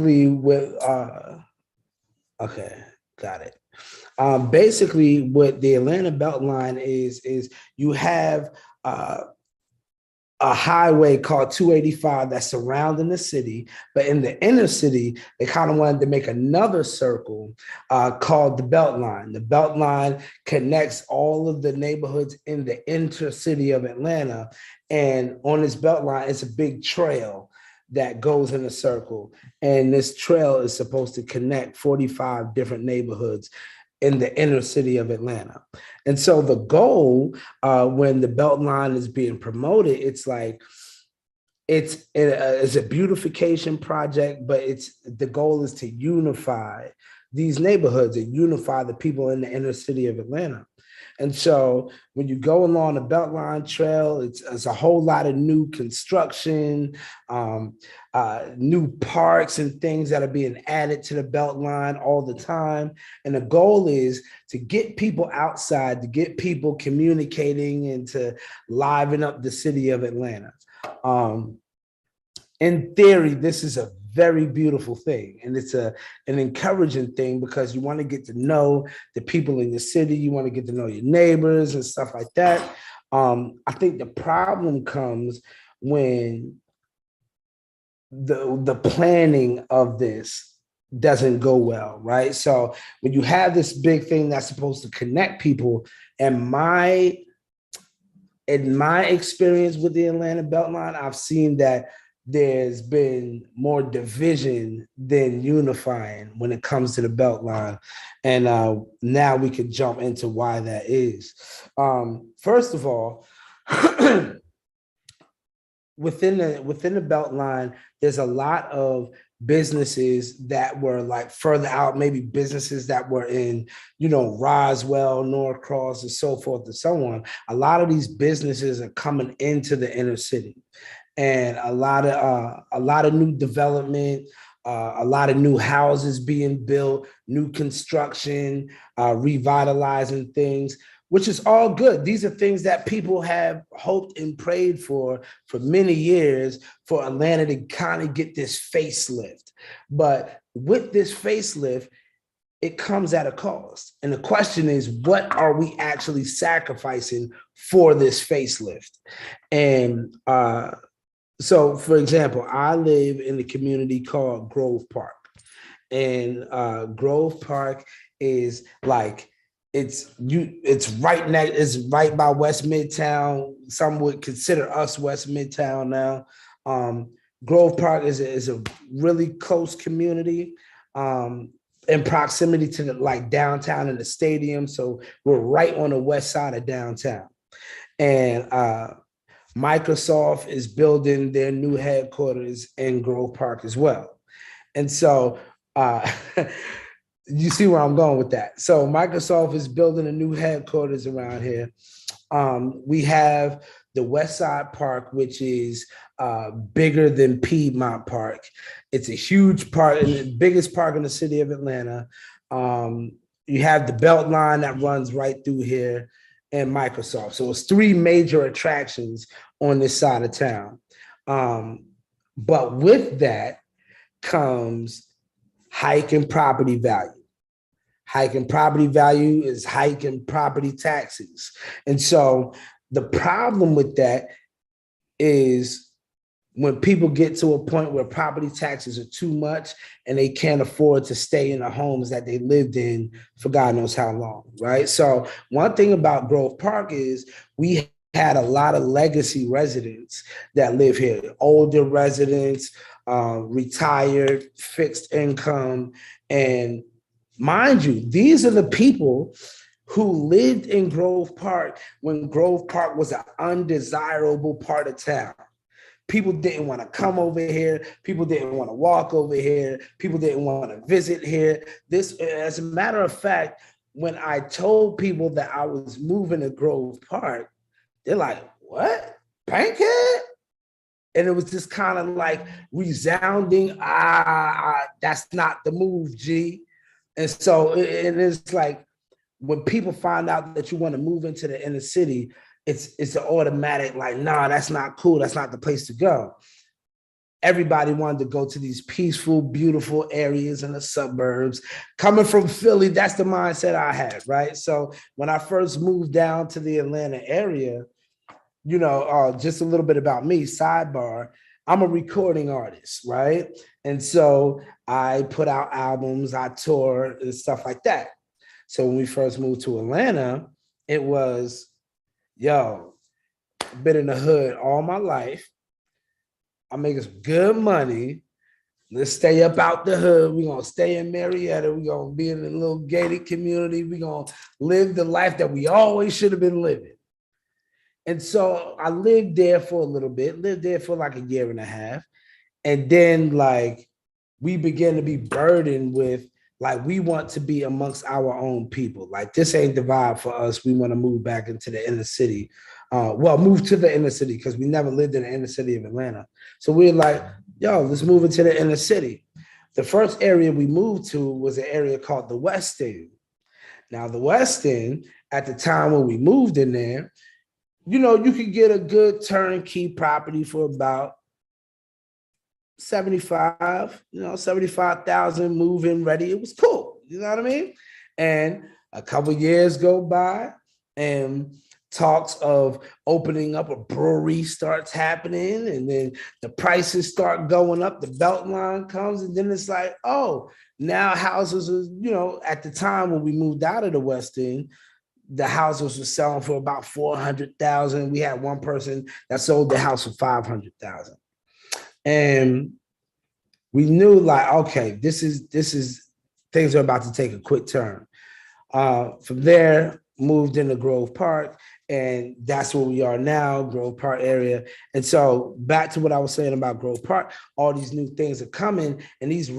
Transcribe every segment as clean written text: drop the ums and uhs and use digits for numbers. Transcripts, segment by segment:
basically with okay, got it. Basically, what the Atlanta Beltline is you have uh, a highway called 285 that's surrounding the city, but in the inner city, they kind of wanted to make another circle called the Beltline. The Beltline connects all of the neighborhoods in the intercity of Atlanta, and on this Beltline, it's a big trail that goes in a circle, and this trail is supposed to connect 45 different neighborhoods in the inner city of Atlanta. And so the goal when the Beltline is being promoted, it's like, it's a beautification project, but the goal is to unify these neighborhoods and unify the people in the inner city of Atlanta. And so when you go along the Beltline Trail, it's a whole lot of new construction, new parks and things that are being added to the Beltline all the time. And the goal is to get people outside, to get people communicating and to liven up the city of Atlanta. In theory, this is a very beautiful thing. And it's an encouraging thing because you want to get to know the people in the city. You want to get to know your neighbors and stuff like that. I think the problem comes when the planning of this doesn't go well, right? So when you have this big thing that's supposed to connect people, in my experience with the Atlanta Beltline, I've seen that there's been more division than unifying when it comes to the Beltline. And now we could jump into why that is. First of all, within the Beltline, there's a lot of businesses that were like further out, maybe businesses that were in, Roswell, Norcross, and so forth and so on. A lot of these businesses are coming into the inner city. And a lot of new development, a lot of new houses being built, new construction, revitalizing things, which is all good. These are things that people have hoped and prayed for many years, for Atlanta to kind of get this facelift. But with this facelift, it comes at a cost. And the question is, what are we actually sacrificing for this facelift? And so, for example, I live in a community called Grove Park. And Grove Park is like, it's right by West Midtown. Some would consider us West Midtown now. Grove Park is a really close community in proximity to the downtown and the stadium. So we're right on the west side of downtown. And Microsoft is building their new headquarters in Grove Park as well. And so you see where I'm going with that. So Microsoft is building a new headquarters around here. We have the West Side Park, which is bigger than Piedmont Park. It's a huge park, and the biggest park in the city of Atlanta. You have the Beltline that runs right through here, and Microsoft. So it's three major attractions on this side of town. But with that comes hiking property value. Hiking property value is hiking property taxes. And so the problem with that is when people get to a point where property taxes are too much and they can't afford to stay in the homes that they lived in for God knows how long, right? So one thing about Grove Park is we had a lot of legacy residents that live here, older residents, retired, fixed income. And mind you, these are the people who lived in Grove Park when Grove Park was an undesirable part of town. People didn't want to come over here. People didn't want to walk over here. People didn't want to visit here. This, as a matter of fact, when I told people that I was moving to Grove Park, they're like, what? Bankhead? And it was just kind of like resounding, that's not the move, G. And so it's like, when people find out that you want to move into the inner city, it's an automatic like, nah, that's not cool. That's not the place to go. everybody wanted to go to these peaceful, beautiful areas in the suburbs. Coming from Philly, that's the mindset I had, right? So when I first moved down to the Atlanta area, just a little bit about me, sidebar, I'm a recording artist, right? And so I put out albums, I tour and stuff like that. So when we first moved to Atlanta, it was, yo, I've been in the hood all my life. I'm making some good money. Let's stay up out the hood. We're going to stay in Marietta. We're going to be in a little gated community. We're going to live the life that we always should have been living. And so I lived there for a little bit, lived there for like a year and a half. And then like we began to be burdened with like, we want to be amongst our own people. Like this ain't the vibe for us. We want to move back into the inner city. Move to the inner city because we never lived in the inner city of Atlanta. So we're like, yo, let's move into the inner city. The first area we moved to was an area called the West End. Now the West End, at the time when we moved in there, you could get a good turnkey property for about 75,000 move-in ready. It was cool. You know what I mean? And a couple years go by and talks of opening up a brewery starts happening. And then the prices start going up. The Beltline comes. And then it's like, oh, now houses are, at the time when we moved out of the West End, the houses were selling for about 400,000. We had one person that sold the house for 500,000. And we knew like, okay, this is things are about to take a quick turn. From there, moved into Grove Park, and that's where we are now, Grove Park area. And so back to what I was saying about Grove Park, all these new things are coming, and these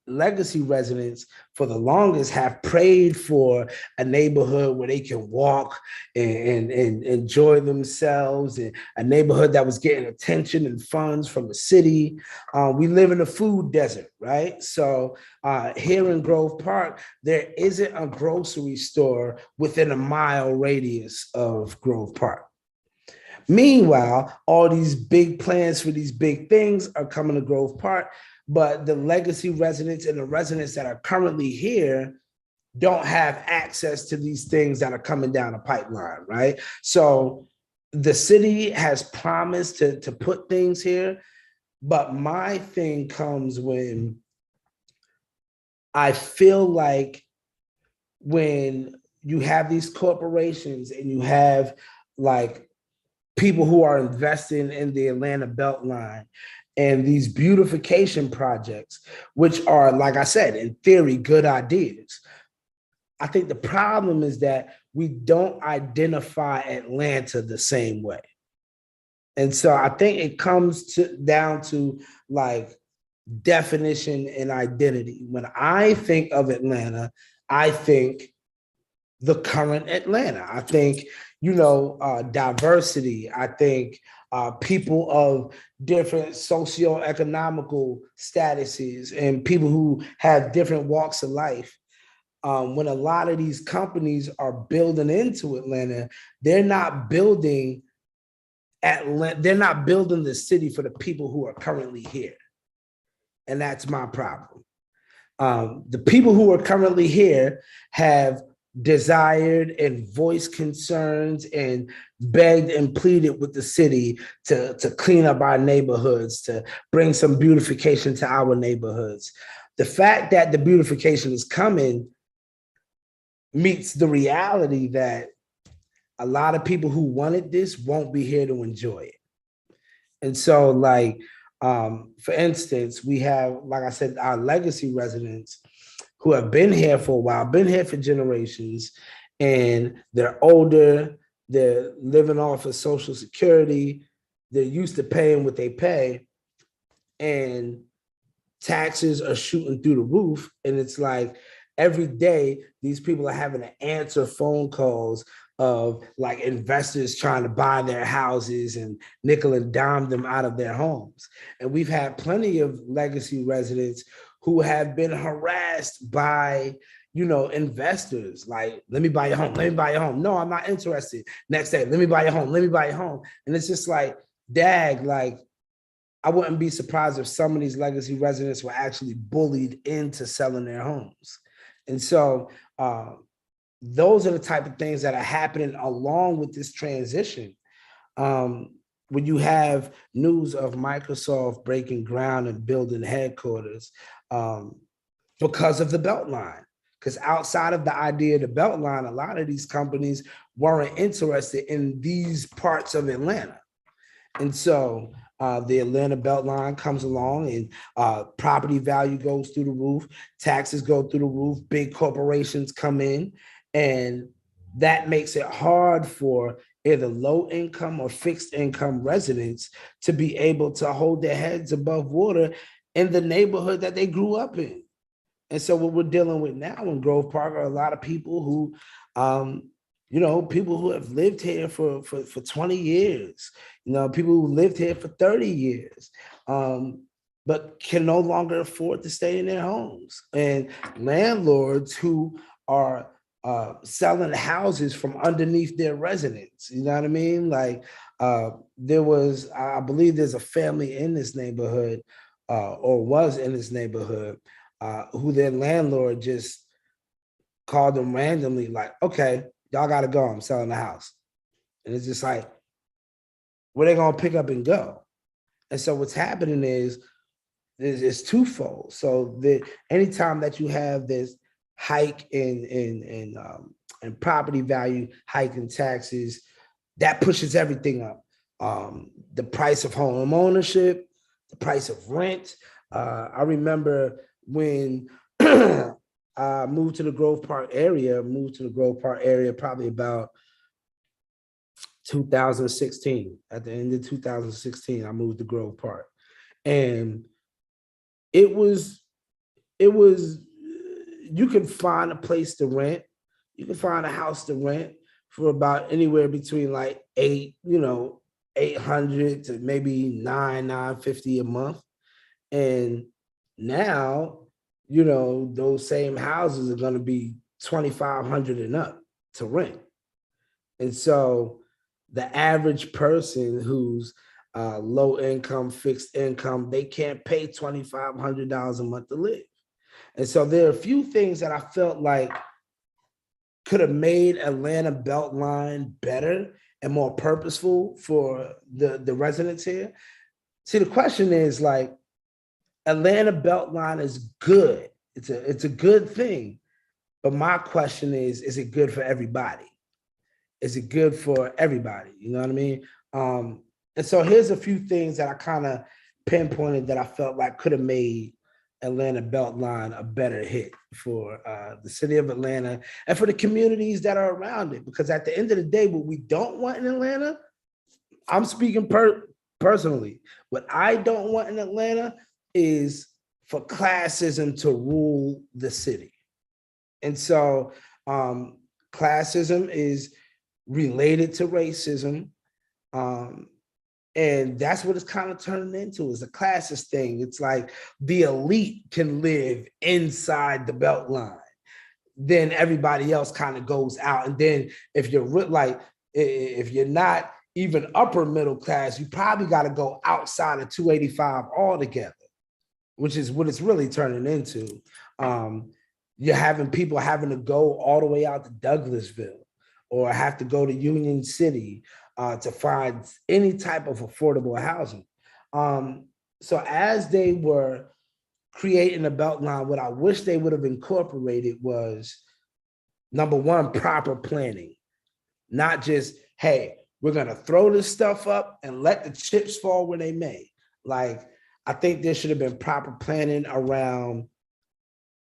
legacy residents for the longest have prayed for a neighborhood where they can walk and enjoy themselves, and a neighborhood that was getting attention and funds from the city. We live in a food desert, right? So here in Grove Park, there isn't a grocery store within a mile radius of Grove Park. Meanwhile, all these big plans for these big things are coming to Grove Park, but the legacy residents and the residents that are currently here don't have access to these things that are coming down the pipeline, right? So the city has promised to put things here, but my thing comes when I feel like when you have these corporations and you have like people who are investing in the Atlanta Beltline and these beautification projects, which are, like I said, in theory, good ideas. I think the problem is that we don't identify Atlanta the same way. And so I think it comes down to like definition and identity. When I think of Atlanta, I think the current Atlanta. I think, diversity. I think people of different socioeconomical statuses and people who have different walks of life. When a lot of these companies are building into Atlanta, they're not building the city for the people who are currently here. And that's my problem. The people who are currently here have desired and voiced concerns and begged and pleaded with the city to clean up our neighborhoods, to bring some beautification to our neighborhoods. The fact that the beautification is coming meets the reality that a lot of people who wanted this won't be here to enjoy it. And so like, for instance, we have, like I said, our legacy residents who have been here for a while, been here for generations, and they're older, they're living off of Social Security, they're used to paying what they pay, and taxes are shooting through the roof. And it's like every day, these people are having to answer phone calls of like investors trying to buy their houses and nickel and dime them out of their homes. And we've had plenty of legacy residents who have been harassed by, investors. Like, let me buy your home. Let me buy your home. No, I'm not interested. Next day, let me buy your home. Let me buy your home. And it's just like, dag, like, I wouldn't be surprised if some of these legacy residents were actually bullied into selling their homes. And so those are the type of things that are happening along with this transition. Um, when you have news of Microsoft breaking ground and building headquarters because of the Beltline. Because outside of the idea of the Beltline, a lot of these companies weren't interested in these parts of Atlanta. And so the Atlanta Beltline comes along and property value goes through the roof, taxes go through the roof, big corporations come in, and that makes it hard for either low income or fixed income residents to be able to hold their heads above water in the neighborhood that they grew up in. And so what we're dealing with now in Grove Park are a lot of people who, people who have lived here for 20 years, people who lived here for 30 years, but can no longer afford to stay in their homes. And landlords who are selling houses from underneath their residence. You know what I mean? Like I believe there's a family in this neighborhood or was in this neighborhood who their landlord just called them randomly, like, okay, y'all got to go. I'm selling the house. And it's just like, where they going to pick up and go? And so what's happening is it's twofold. So anytime that you have this hike in property value, hike in taxes, that pushes everything up. The price of home ownership, the price of rent. I remember when I moved to the Grove Park area, probably about 2016. At the end of 2016, I moved to Grove Park. And it was, you can find a place to rent. You can find a house to rent for about anywhere between like $800 to maybe $950 a month. And now, those same houses are going to be $2,500 and up to rent. And so the average person who's low income, fixed income, they can't pay $2,500 a month to live. And so there are a few things that I felt like could have made Atlanta Beltline better and more purposeful for the residents here. See, the question is like, Atlanta Beltline is good. It's a good thing. But my question is it good for everybody? Is it good for everybody? You know what I mean? And so here's a few things that I kind of pinpointed that I felt like could have made Atlanta Beltline a better hit for the city of Atlanta and for the communities that are around it. Because at the end of the day, what we don't want in Atlanta, I'm speaking personally, what I don't want in Atlanta is for classism to rule the city. And so classism is related to racism. And that's what it's kind of turning into, is a classist thing. It's like the elite can live inside the Beltline. Then everybody else kind of goes out. And then if you're not even upper middle class, you probably got to go outside of 285 altogether, which is what it's really turning into. You're having people having to go all the way out to Douglasville or have to go to Union City to find any type of affordable housing. So as they were creating a Beltline, what I wish they would have incorporated was, number one, proper planning. Not just, hey, we're going to throw this stuff up and let the chips fall where they may. Like, I think there should have been proper planning around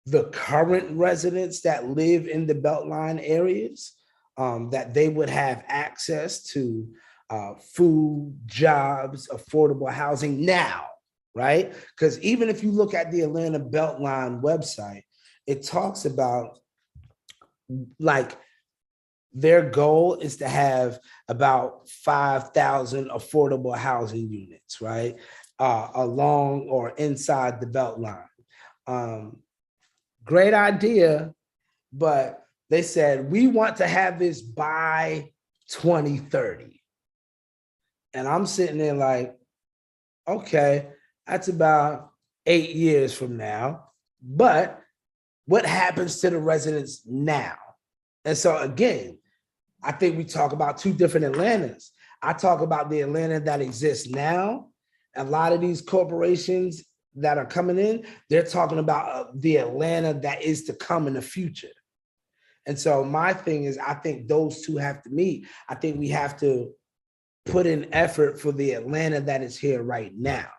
the current residents that live in the Beltline areas, that they would have access to food, jobs, affordable housing now, right? Because even if you look at the Atlanta Beltline website, it talks about like their goal is to have about 5,000 affordable housing units, right? Along or inside the Beltline. Great idea, but they said, we want to have this by 2030. And I'm sitting there like, okay, that's about 8 years from now. But what happens to the residents now? And so again, I think we talk about two different Atlantas. I talk about the Atlanta that exists now. A lot of these corporations that are coming in, they're talking about the Atlanta that is to come in the future. And so my thing is, I think those two have to meet. I think we have to put in effort for the Atlanta that is here right now.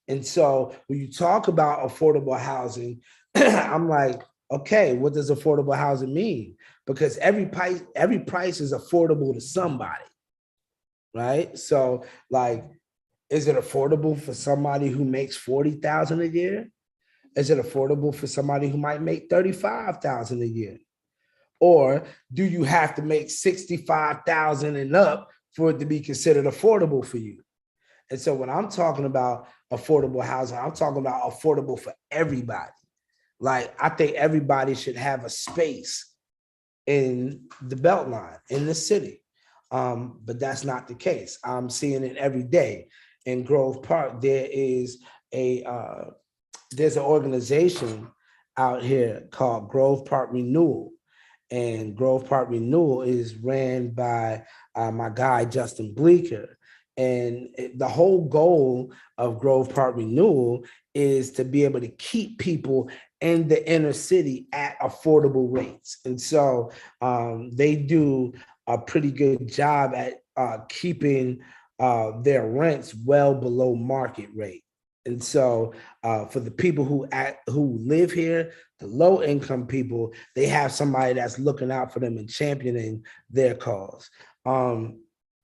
And so when you talk about affordable housing, I'm like, okay, what does affordable housing mean? Because every price is affordable to somebody, right? So like, is it affordable for somebody who makes 40,000 a year? Is it affordable for somebody who might make 35,000 a year? Or do you have to make 65,000 and up for it to be considered affordable for you? And so when I'm talking about affordable housing, I'm talking about affordable for everybody. Like, I think everybody should have a space in the Beltline, in the city. But that's not the case. I'm seeing it every day. In Grove Park, there's an organization out here called Grove Park Renewal. And Grove Park Renewal is ran by my guy, Justin Bleeker. And the whole goal of Grove Park Renewal is to be able to keep people in the inner city at affordable rates. And so they do a pretty good job at keeping their rents well below market rate. And so for the people who live here, the low income people, they have somebody that's looking out for them and championing their cause.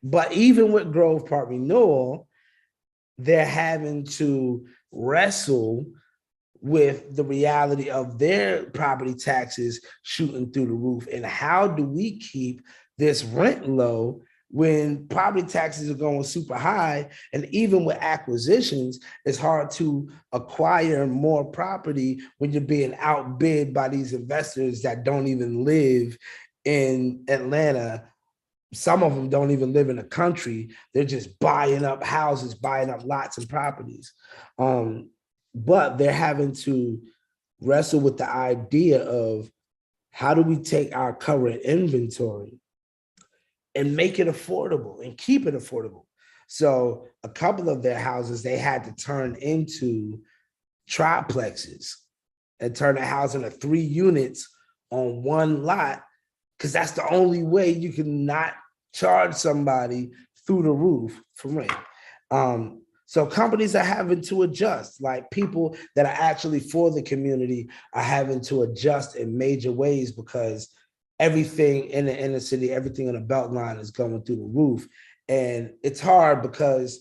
But even with Grove Park Renewal, they're having to wrestle with the reality of their property taxes shooting through the roof. And how do we keep this rent low when property taxes are going super high? And even with acquisitions, it's hard to acquire more property when you're being outbid by these investors that don't even live in Atlanta. Some of them don't even live in the country. They're just buying up houses, buying up lots and properties. But they're having to wrestle with the idea of, how do we take our current inventory and make it affordable and keep it affordable? So a couple of their houses, they had to turn into triplexes and turn a house into 3 units on one lot, because that's the only way you can not charge somebody through the roof for rent. So companies are having to adjust. Like, people that are actually for the community are having to adjust in major ways, because everything in the inner city, everything on the Beltline is going through the roof. And it's hard because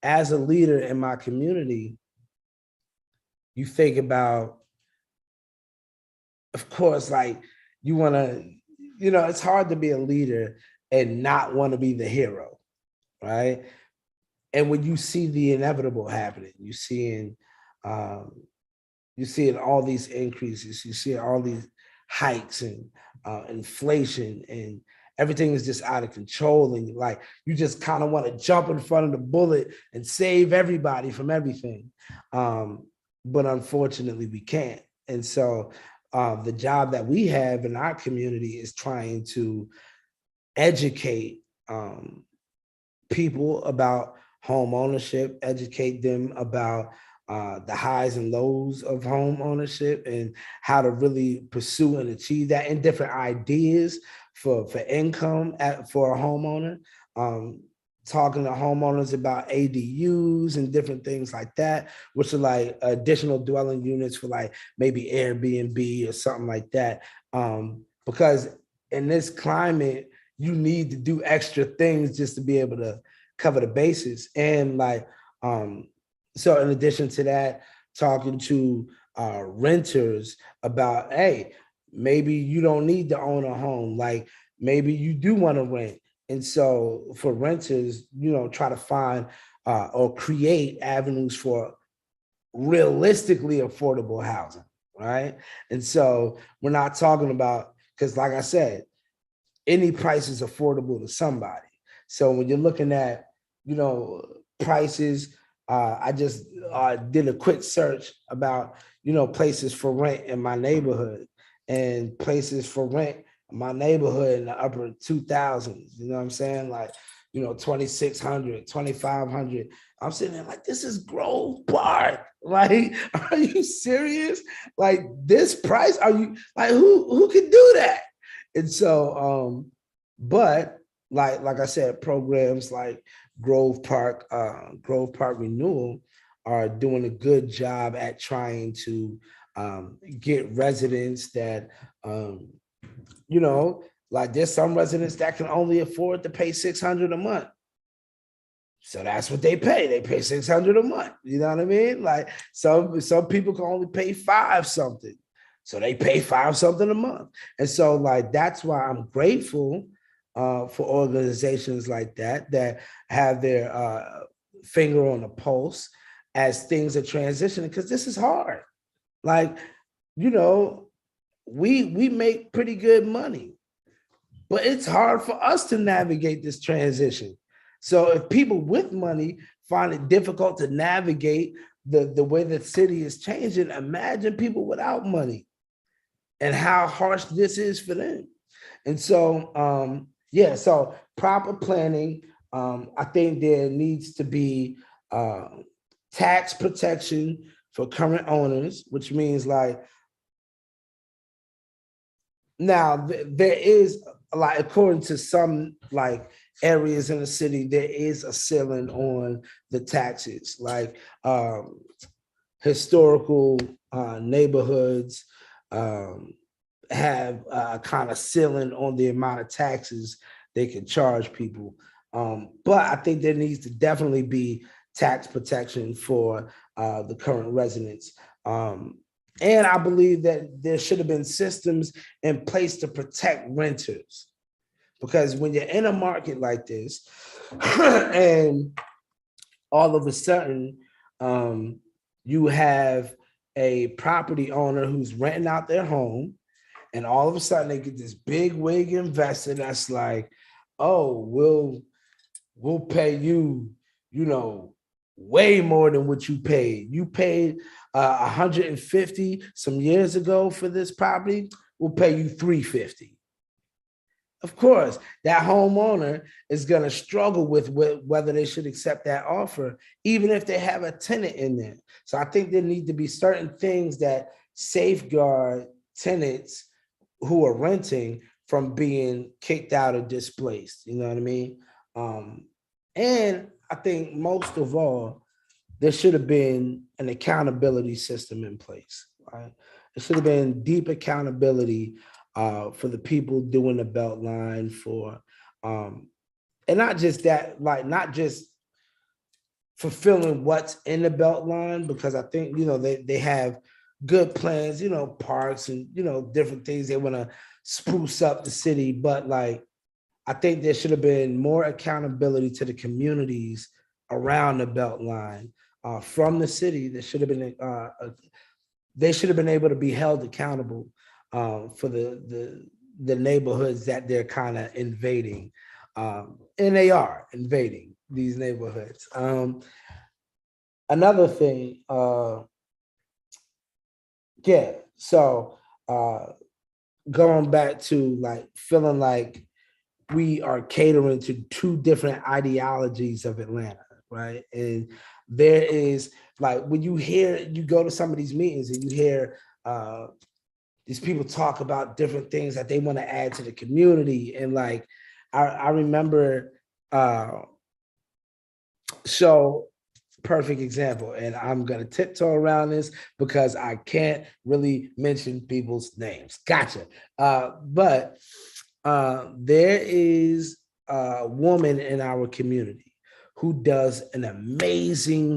as a leader in my community, you think about, of course, like, you want to, it's hard to be a leader and not want to be the hero, right? And when you see the inevitable happening, you're seeing all these increases, you see all these hikes and inflation, and everything is just out of control. And like, you just kind of want to jump in front of the bullet and save everybody from everything. But unfortunately, we can't. And so the job that we have in our community is trying to educate people about home ownership, educate them about the highs and lows of home ownership and how to really pursue and achieve that, and different ideas for income for a homeowner. Talking to homeowners about ADUs and different things like that, which are like additional dwelling units for like maybe Airbnb or something like that. Because in this climate, you need to do extra things just to be able to cover the bases. And like, so in addition to that, talking to renters about, hey, maybe you don't need to own a home. Like, maybe you do want to rent. And so for renters, try to find or create avenues for realistically affordable housing, right? And so we're not talking about, because like I said, any price is affordable to somebody. So when you're looking at, prices I just did a quick search about, places for rent in my neighborhood, and places for rent in my neighborhood in the upper 2000s. You know what I'm saying? Like, 2,600, 2,500. I'm sitting there like, this is Grove Park. Like, are you serious? Like, this price? Are you like, who can do that? And so, but like I said, programs like Grove Park Renewal are doing a good job at trying to get residents that, like there's some residents that can only afford to pay $600 a month. So that's what they pay. They pay $600 a month. You know what I mean? Like some people can only pay five something. So they pay five something a month. And so like that's why I'm grateful for organizations like that have their finger on the pulse as things are transitioning, because this is hard. Like, we make pretty good money, but it's hard for us to navigate this transition. So if people with money find it difficult to navigate the way the city is changing, imagine people without money and how harsh this is for them. And so, so proper planning. I think there needs to be tax protection for current owners, which means like, now there is, like, according to some like areas in the city, there is a ceiling on the taxes, like historical neighborhoods have a kind of ceiling on the amount of taxes they can charge people. But I think there needs to definitely be tax protection for the current residents. And I believe that there should have been systems in place to protect renters. Because when you're in a market like this, and all of a sudden you have a property owner who's renting out their home, and all of a sudden they get this big wig investor that's like, oh, we'll pay you, way more than what you paid. You paid 150 some years ago for this property. We'll pay you 350. Of course, that homeowner is going to struggle with whether they should accept that offer, even if they have a tenant in there. So I think there need to be certain things that safeguard tenants who are renting from being kicked out or displaced. You know what I mean? And I think most of all, there should have been an accountability system in place. Right? There should have been deep accountability for the people doing the Beltline, and not just that, like not just fulfilling what's in the Beltline, because I think they have good plans, parks and different things they want to spruce up the city, but like I think there should have been more accountability to the communities around the Beltline from the city. There should have been they should have been able to be held accountable for the neighborhoods that they're kind of invading, and they are invading these neighborhoods. Another thing, so going back to like feeling like we are catering to two different ideologies of Atlanta, right? And there is like when you go to some of these meetings and you hear these people talk about different things that they want to add to the community. And like, I remember, so perfect example, and I'm going to tiptoe around this because I can't really mention people's names. Gotcha. But there is a woman in our community who does an amazing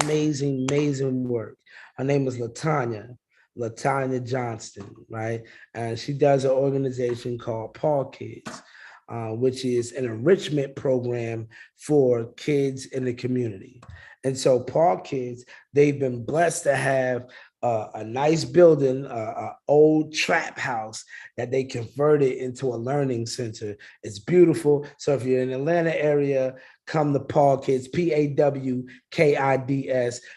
work. Her name is Latanya Johnston, right? And she does an organization called Paul Kids, which is an enrichment program for kids in the community. And so Paul Kids, they've been blessed to have a nice building, a old trap house that they converted into a learning center. It's beautiful. So if you're in the Atlanta area, come to Paul Kids, PAWKIDS,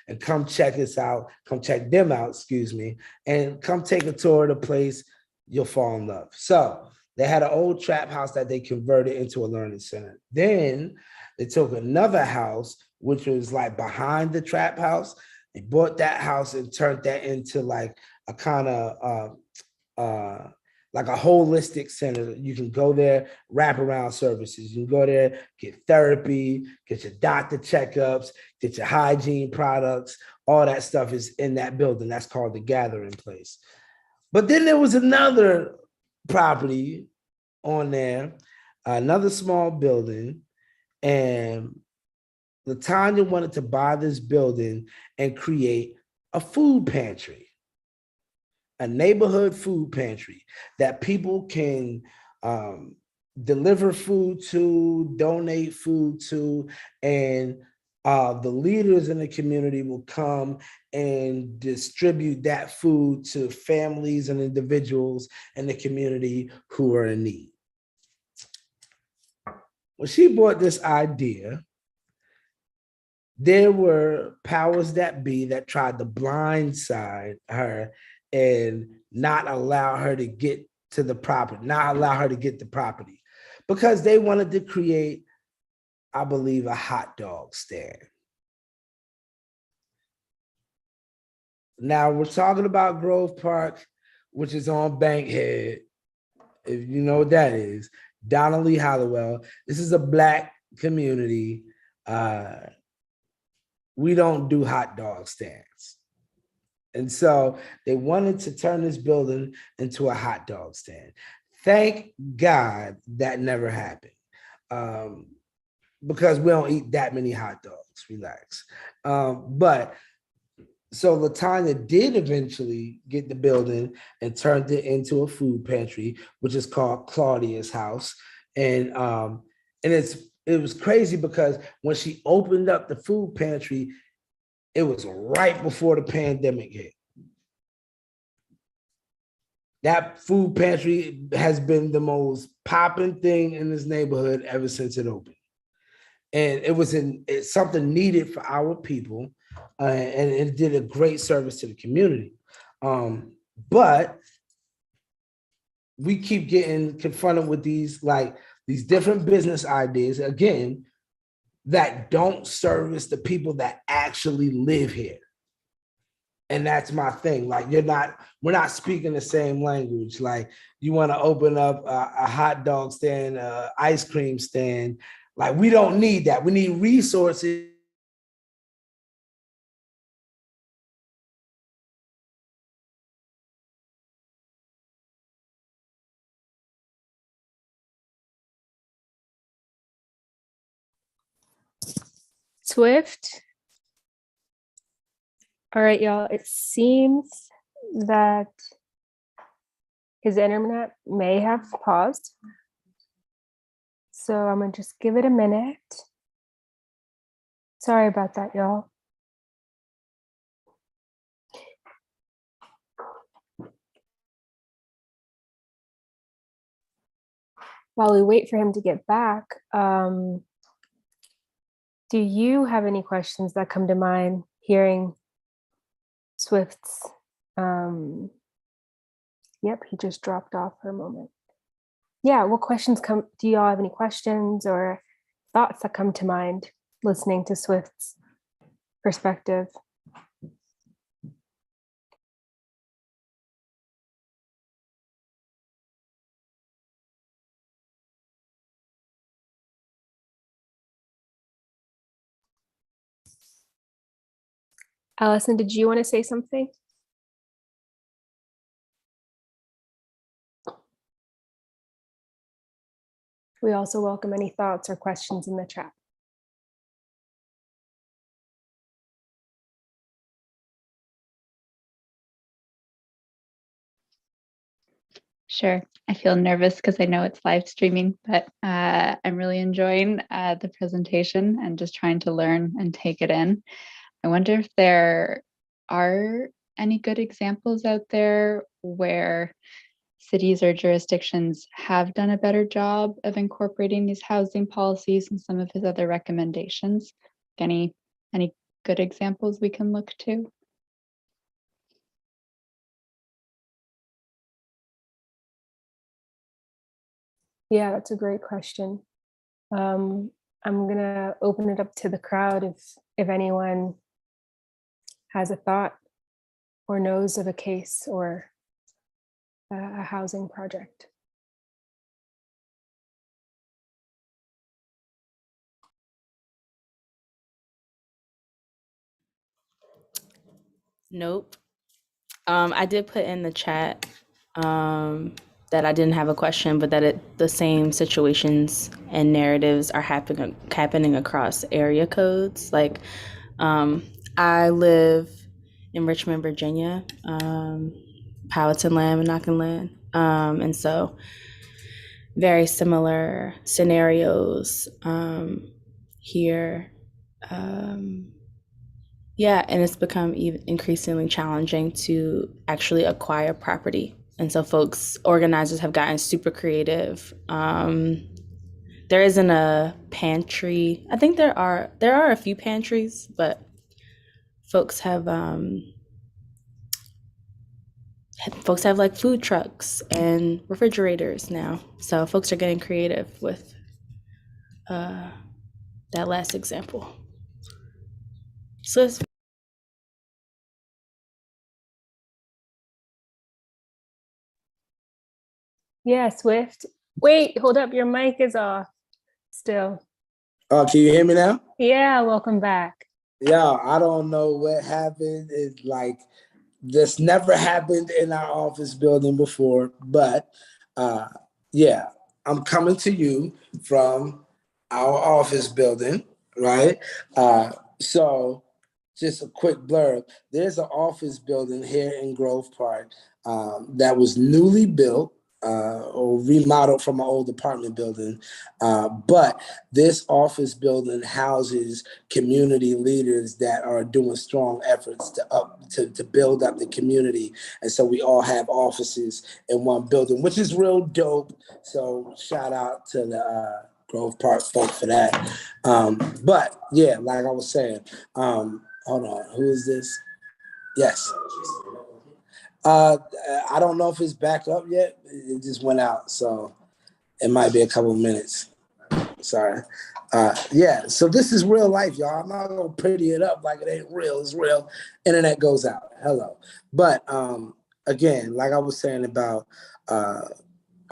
and come check us out. Come check them out, excuse me, and come take a tour of the place. You'll fall in love. So they had an old trap house that they converted into a learning center. Then they took another house, which was like behind the trap house. They bought that house and turned that into like a kind of like a holistic center. You can go there, wraparound services. You can go there, get therapy, get your doctor checkups, get your hygiene products. All that stuff is in that building. That's called the Gathering Place. But then there was another property on there, another small building, and LaTanya wanted to buy this building and create a food pantry, a neighborhood food pantry that people can deliver food to, donate food to, and the leaders in the community will come and distribute that food to families and individuals in the community who are in need. When she brought this idea, there were powers that be that tried to blindside her and not allow her to get to the property, not allow her to get the property, because they wanted to create, I believe, a hot dog stand. Now we're talking about Grove Park, which is on Bankhead. If you know what that is, Donnelly Hollowell. This is a Black community. We don't do hot dog stands. And so they wanted to turn this building into a hot dog stand. Thank God that never happened, because we don't eat that many hot dogs, relax. But so LaTanya did eventually get the building and turned it into a food pantry, which is called Claudia's House. And it was crazy because when she opened up the food pantry, it was right before the pandemic hit. That food pantry has been the most popping thing in this neighborhood ever since it opened. And it's something needed for our people, and it did a great service to the community. But we keep getting confronted with these different business ideas, again, that don't service the people that actually live here. And that's my thing. Like, we're not speaking the same language. Like, you want to open up a hot dog stand, ice cream stand. Like, we don't need that. We need resources. Swift. All right, y'all. It seems that his internet may have paused. So I'm gonna just give it a minute. Sorry about that, y'all. While we wait for him to get back, do you have any questions that come to mind hearing Swift's? Yep, he just dropped off for a moment. Yeah, what questions do y'all have any questions or thoughts that come to mind listening to Swift's perspective? Allison, did you want to say something? We also welcome any thoughts or questions in the chat. Sure. I feel nervous because I know it's live streaming, but I'm really enjoying the presentation and just trying to learn and take it in. I wonder if there are any good examples out there where cities or jurisdictions have done a better job of incorporating these housing policies and some of his other recommendations? Any good examples we can look to? Yeah, that's a great question. I'm gonna open it up to the crowd if anyone has a thought or knows of a case or a housing project. Nope. I did put in the chat that I didn't have a question, but that the same situations and narratives are happening across area codes. Like, I live in Richmond, Virginia, Powhatan Land, Monacan Land, and so very similar scenarios here. Yeah, and it's become even increasingly challenging to actually acquire property. And so organizers have gotten super creative. There isn't a pantry. I think there are a few pantries, but folks have like food trucks and refrigerators now. So folks are getting creative with that last example. So it's Yeah, Swift. Wait, hold up, your mic is off still. Oh, can you hear me now? Yeah, welcome back. Yeah, I don't know what happened. It's like this never happened in our office building before, but yeah, I'm coming to you from our office building, right? So just a quick blurb. There's an office building here in Grove Park that was newly built or remodeled from an old apartment building. But this office building houses community leaders that are doing strong efforts to build up the community. And so we all have offices in one building, which is real dope. So shout out to the Grove Park folk for that. But yeah, like I was saying, hold on, who is this? Yes. I don't know if it's back up yet. It just went out, so it might be a couple minutes. Sorry. Yeah, so this is real life, y'all. I'm not gonna pretty it up like it ain't real. It's real. Internet goes out. Hello. But again, like I was saying about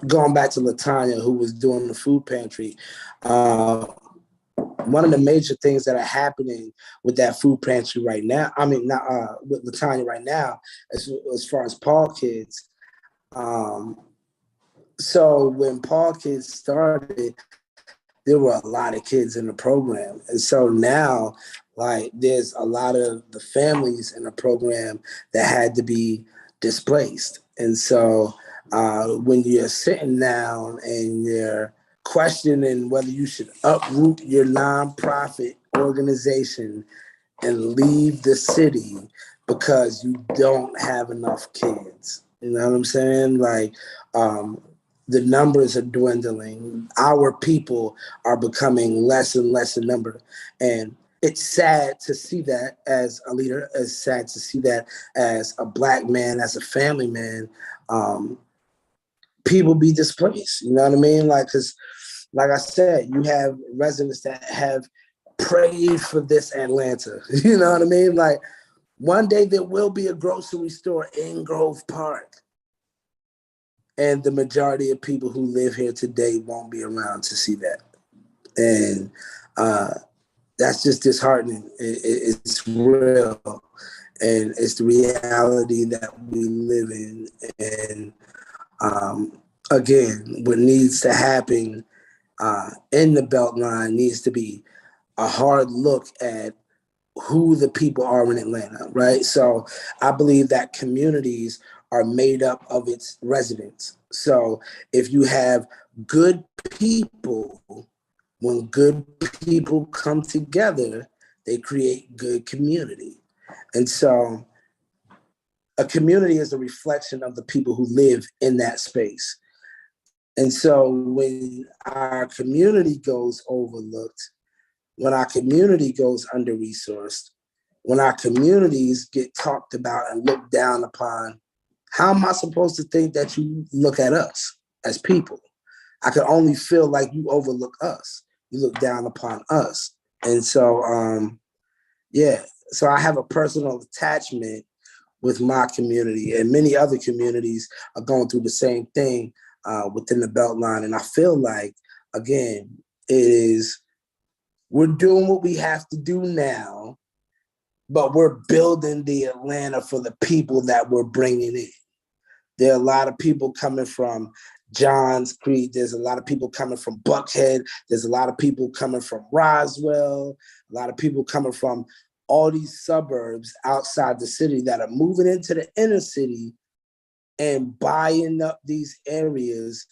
going back to Latanya, who was doing the food pantry, one of the major things that are happening with that food pantry right now, I mean, not with Latanya right now, as far as Paul Kids. So when Paul Kids started, there were a lot of kids in the program. And so now, like, there's a lot of the families in the program that had to be displaced. And so when you're sitting down and you're questioning whether you should uproot your nonprofit organization and leave the city because you don't have enough kids. You know what I'm saying? Like, the numbers are dwindling. Our people are becoming less and less in number. And it's sad to see that as a leader. It's sad to see that as a Black man, as a family man, people be displaced. You know what I mean? Like, because, like I said, you have residents that have prayed for this Atlanta. You know what I mean? Like, one day there will be a grocery store in Grove Park. And the majority of people who live here today won't be around to see that. And that's just disheartening. It's real. And it's the reality that we live in. And again, what needs to happen in the Beltline needs to be a hard look at who the people are in Atlanta, right? So I believe that communities are made up of its residents. So if you have good people, when good people come together, they create good community. And so a community is a reflection of the people who live in that space. And so when our community goes overlooked, when our community goes under-resourced, when our communities get talked about and looked down upon, how am I supposed to think that you look at us as people? I can only feel like you overlook us. You look down upon us. And so, so I have a personal attachment with my community, and many other communities are going through the same thing within the Beltline. And I feel like, again, we're doing what we have to do now, but we're building the Atlanta for the people that we're bringing in. There are a lot of people coming from Johns Creek. There's a lot of people coming from Buckhead. There's a lot of people coming from Roswell. A lot of people coming from all these suburbs outside the city that are moving into the inner city and buying up these areas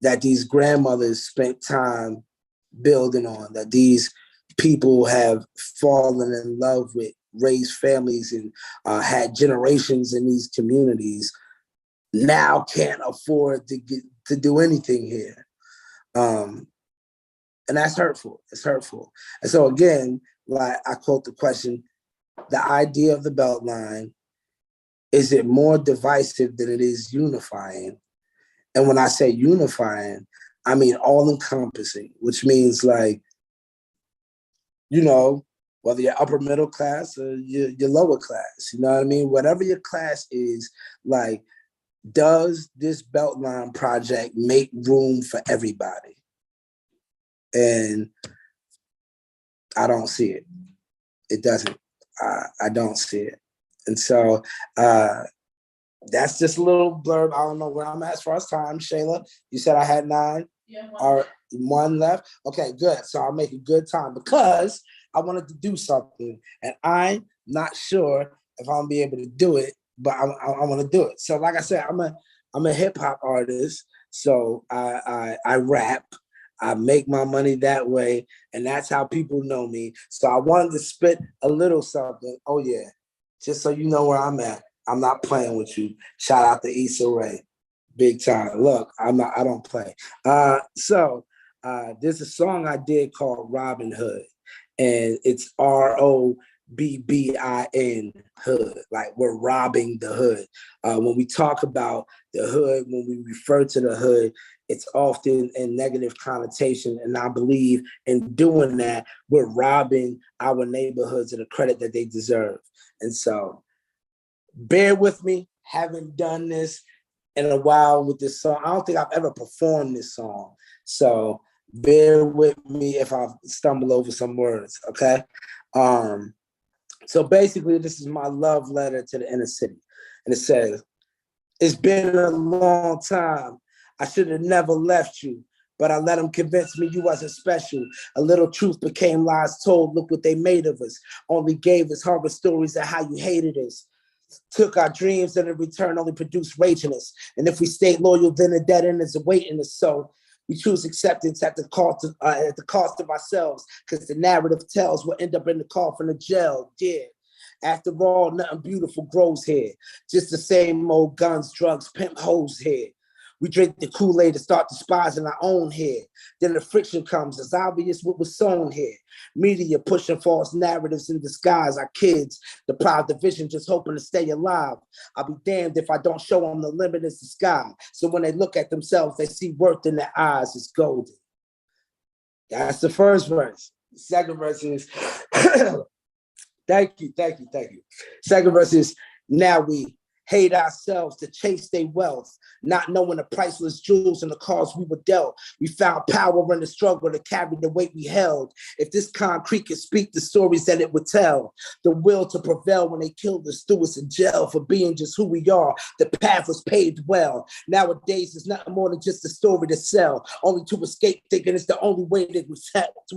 that these grandmothers spent time building on, that these people have fallen in love with, raised families, and had generations in these communities, now can't afford to do anything here. And that's hurtful. It's hurtful. And so again, like I quote the question, the idea of the Beltline, is it more divisive than it is unifying? And when I say unifying, I mean all-encompassing, which means like, you know, whether you're upper middle class or you're lower class, you know what I mean? Whatever your class is, like, does this Beltline project make room for everybody? And I don't see it. It doesn't. I don't see it. And so that's just a little blurb. I don't know where I'm at as far as time. Shayla, you said I had 9? Yeah, or 1 left? Okay, good. So I'll make a good time because I wanted to do something. And I'm not sure if I'm gonna be able to do it, but I want to do it. So like I said, I'm a hip hop artist. So I rap. I make my money that way, and that's how people know me. So I wanted to spit a little something. Oh yeah, just so you know where I'm at. I'm not playing with you. Shout out to Issa Rae, big time. Look, I don't play. So there's a song I did called Robin Hood, and it's ROBBIN hood. Like we're robbing the hood. When we talk about the hood, when we refer to the hood, it's often in negative connotation. And I believe in doing that, we're robbing our neighborhoods of the credit that they deserve. And so bear with me, haven't done this in a while with this song. I don't think I've ever performed this song. So bear with me if I stumble over some words, okay? So basically, this is my love letter to the inner city. And it says, it's been a long time. I should have never left you, but I let them convince me you wasn't special. A little truth became lies told. Look what they made of us. Only gave us horror stories of how you hated us. Took our dreams and in return only produced rage in us. And if we stayed loyal, then the dead end is awaiting us. So we choose acceptance at the cost of ourselves, because the narrative tells we'll end up in the coffin of jail. Yeah. After all, nothing beautiful grows here. Just the same old guns, drugs, pimp hoes here. We drink the Kool-Aid to start despising our own here. Then the friction comes. It's obvious what was sown here. Media pushing false narratives in disguise. Our kids deprived of vision, just hoping to stay alive. I'll be damned if I don't show them the limit is the sky. So when they look at themselves, they see worth in their eyes. It's golden. That's the first verse. The second verse is, thank you. Second verse is, now we hate ourselves to chase their wealth, not knowing the priceless jewels and the cause we were dealt. We found power in the struggle to carry the weight we held. If this concrete could speak the stories that it would tell, the will to prevail when they killed us, threw us in jail for being just who we are. The path was paved well. Nowadays, it's nothing more than just a story to sell, only to escape thinking it's the only way to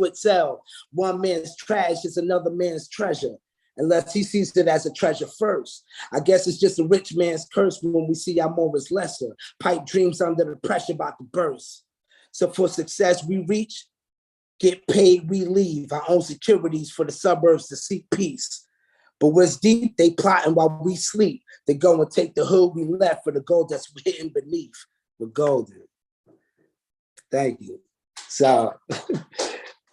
excel. One man's trash is another man's treasure, unless he sees it as a treasure first. I guess it's just a rich man's curse when we see our more is lesser. Pipe dreams under the pressure about to burst. So for success we reach, get paid, we leave. Our own securities for the suburbs to seek peace. But what's deep, they plotting while we sleep. They go and take the hood we left for the gold that's hidden beneath. We're golden. Thank you. So,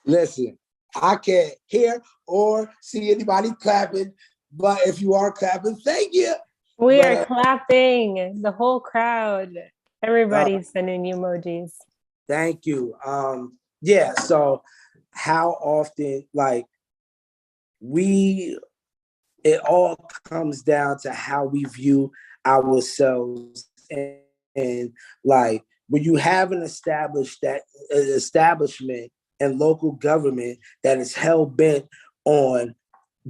listen, I can't hear or see anybody clapping, but if you are clapping, thank you. We are clapping, the whole crowd. Everybody's sending emojis. Thank you. Yeah, so how often, like, it all comes down to how we view ourselves. And like, when you have an establishment and local government that is hell bent on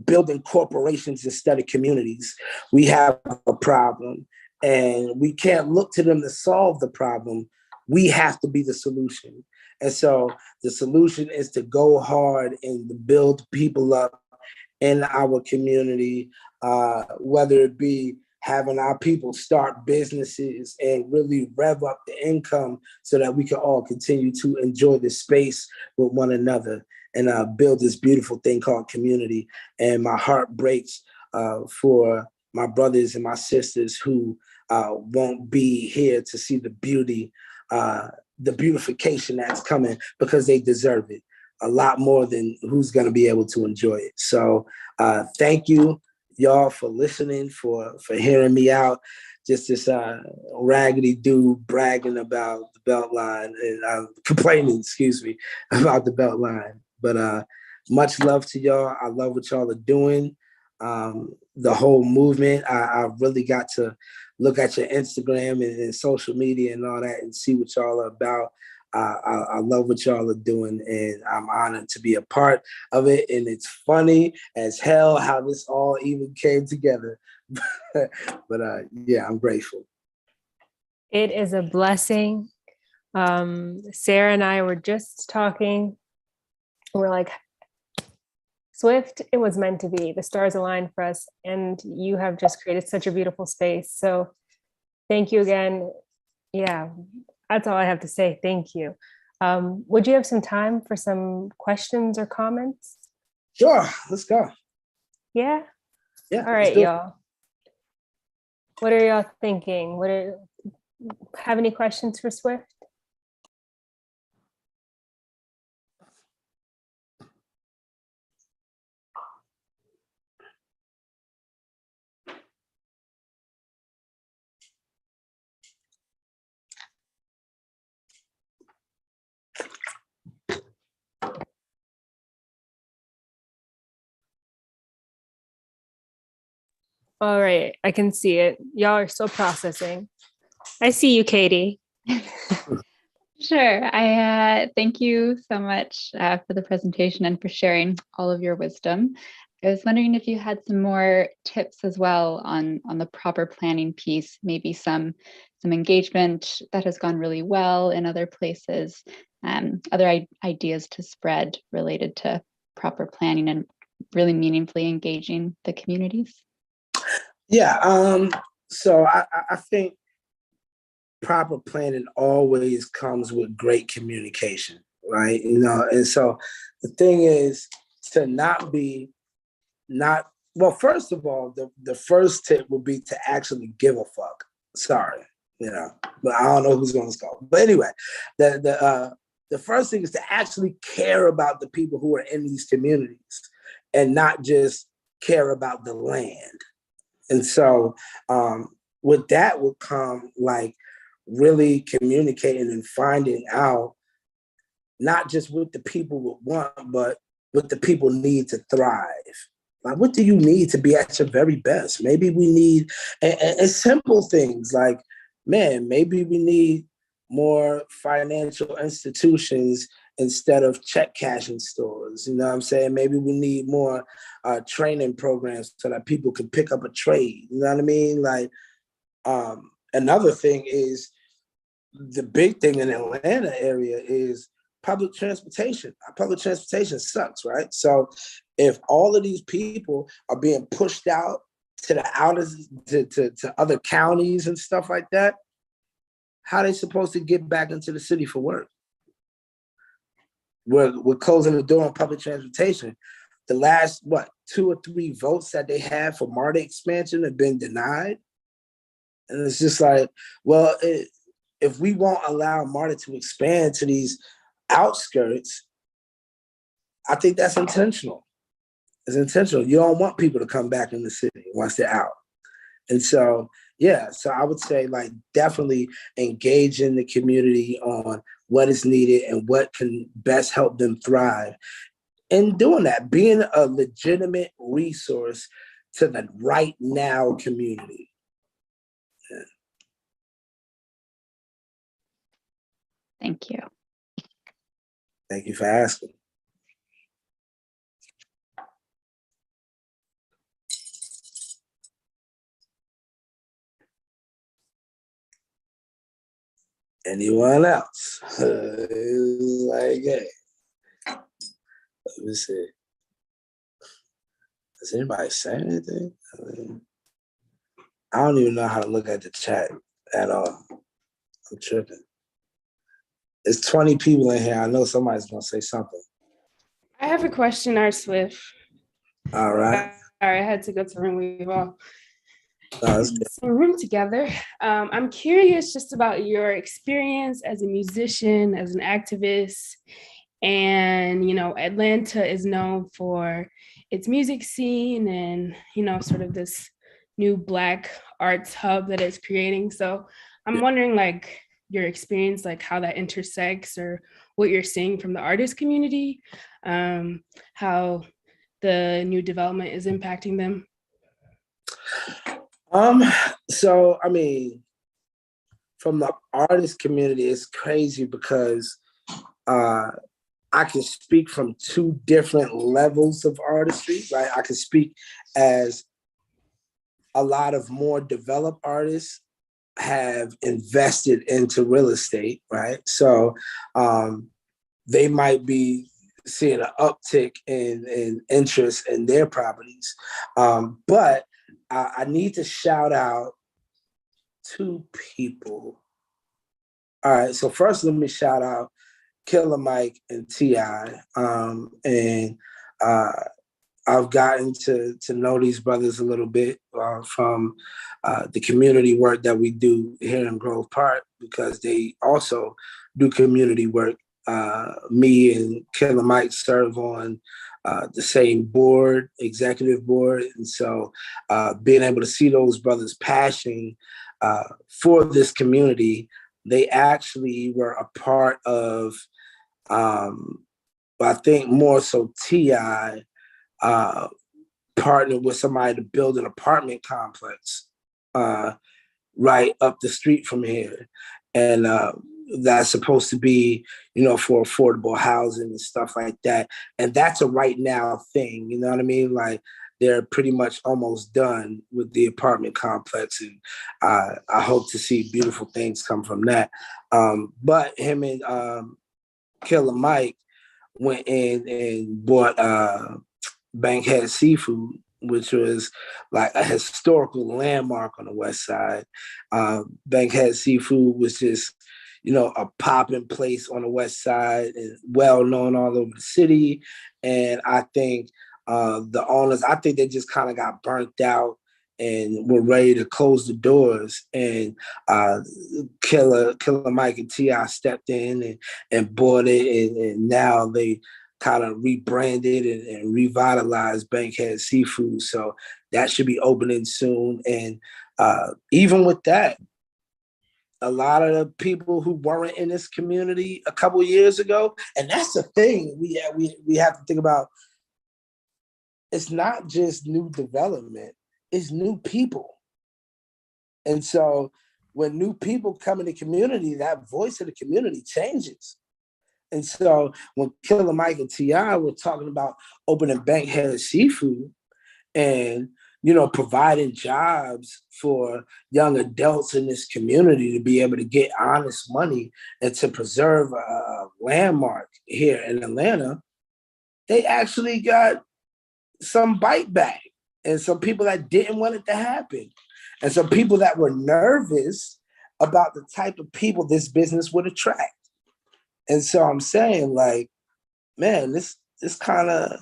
building corporations instead of communities, we have a problem. And we can't look to them to solve the problem. We have to be the solution. And so the solution is to go hard and build people up in our community, whether it be having our people start businesses and really rev up the income so that we can all continue to enjoy the space with one another and build this beautiful thing called community. And my heart breaks for my brothers and my sisters who won't be here to see the beauty, the beautification that's coming, because they deserve it a lot more than who's going to be able to enjoy it. So thank you, y'all, for listening, for hearing me out. Just this raggedy dude bragging about the Beltline and complaining, excuse me, about the Beltline. But much love to y'all. I love what y'all are doing. The whole movement. I really got to look at your Instagram and social media and all that and see what y'all are about. I love what y'all are doing, and I'm honored to be a part of it. And it's funny as hell how this all even came together. But yeah, I'm grateful. It is a blessing. Sarah and I were just talking. We're like, Swift, it was meant to be. The stars aligned for us, and you have just created such a beautiful space. So thank you again. Yeah, that's all I have to say. Thank you. Would you have some time for some questions or comments? Sure, let's go. Yeah? Yeah. All right, y'all. What are y'all thinking? Have any questions for Swift? All right, I can see it. Y'all are still processing. I see you, Katie. Sure. I thank you so much for the presentation and for sharing all of your wisdom. I was wondering if you had some more tips as well on the proper planning piece, maybe some engagement that has gone really well in other places, other ideas to spread related to proper planning and really meaningfully engaging the communities. Yeah. So I think proper planning always comes with great communication, right? You know, and so the thing is to well, first of all, the first tip would be to actually give a fuck. Sorry, you know, but I don't know who's going to score. But anyway, the first thing is to actually care about the people who are in these communities and not just care about the land. And so with that would come like really communicating and finding out not just what the people would want, but what the people need to thrive. Like, what do you need to be at your very best? Maybe we need and simple things like, man, maybe we need more financial institutions instead of check cashing stores. You know what I'm saying? Maybe we need more training programs so that people can pick up a trade. You know what I mean? Like, another thing is the big thing in the Atlanta area is public transportation. Public transportation sucks, right? So if all of these people are being pushed out to the to other counties and stuff like that, how are they supposed to get back into the city for work? We're closing the door on public transportation. the last, 2 or 3 votes that they had for MARTA expansion have been denied. And it's just like, well, if we won't allow MARTA to expand to these outskirts, I think that's intentional. It's intentional. You don't want people to come back in the city once they're out. And so, yeah, so I would say like definitely engage in the community on what is needed and what can best help them thrive. And doing that, being a legitimate resource to the right now community. Yeah. Thank you. Thank you for asking. Anyone else? Like, hey, let me see. Does anybody say anything? I don't even know how to look at the chat at all. I'm tripping. It's 20 people in here. I know somebody's gonna say something. I have a question, R. Swift. All right. Sorry, I had to go to the room. We've all No, in the room together. I'm curious just about your experience as a musician, as an activist. And, you know, Atlanta is known for its music scene and, you know, sort of this new Black arts hub that it's creating. So I'm wondering, like, your experience, like how that intersects or what you're seeing from the artist community, how the new development is impacting them. So I mean, from the artist community, it's crazy because I can speak from 2 different levels of artistry, right? I can speak as a lot of more developed artists have invested into real estate, right? So they might be seeing an uptick in interest in their properties. But I need to shout out 2 people. All right, so first let me shout out Killer Mike and T.I. And I've gotten to know these brothers a little bit from the community work that we do here in Grove Park, because they also do community work. Me and Killer Mike serve on the same board, executive board. And so being able to see those brothers' passion for this community, they actually were a part of, I think more so T.I. Partnered with somebody to build an apartment complex right up the street from here. And that's supposed to be, you know, for affordable housing and stuff like that. And that's a right now thing, you know what I mean? Like they're pretty much almost done with the apartment complex. And I hope to see beautiful things come from that. But him and Killer Mike went in and bought Bankhead Seafood, which was like a historical landmark on the West Side. Bankhead Seafood was just, you know, a popping place on the West Side and well known all over the city. And I think the owners, I think they just kind of got burnt out and were ready to close the doors. And Killer Mike and T.I. stepped in and bought it. And now they kind of rebranded and revitalized Bankhead Seafood. So that should be opening soon. And even with that, a lot of the people who weren't in this community a couple of years ago, and that's the thing we have to think about. It's not just new development, it's new people. And so when new people come in the community, that voice of the community changes. And so when Killer Mike and T.I. were talking about opening Bankhead Seafood and, you know, providing jobs for young adults in this community to be able to get honest money and to preserve a landmark here in Atlanta, they actually got some bite back and some people that didn't want it to happen and some people that were nervous about the type of people this business would attract. And so I'm saying, like, man, this kind of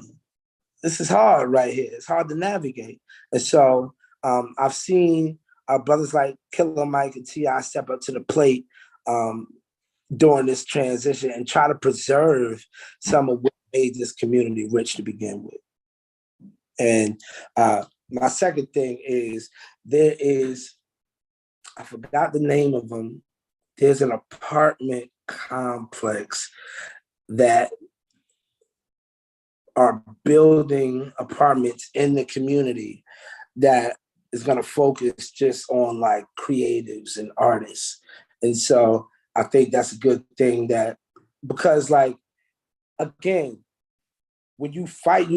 this is hard right here. It's hard to navigate. And so I've seen brothers like Killer Mike and T.I. step up to the plate during this transition and try to preserve some of what made this community rich to begin with. And my second thing is I forgot the name of them. There's an apartment complex that are building apartments in the community that is going to focus just on like creatives and artists. And so I think that's a good thing because like, again, when you fight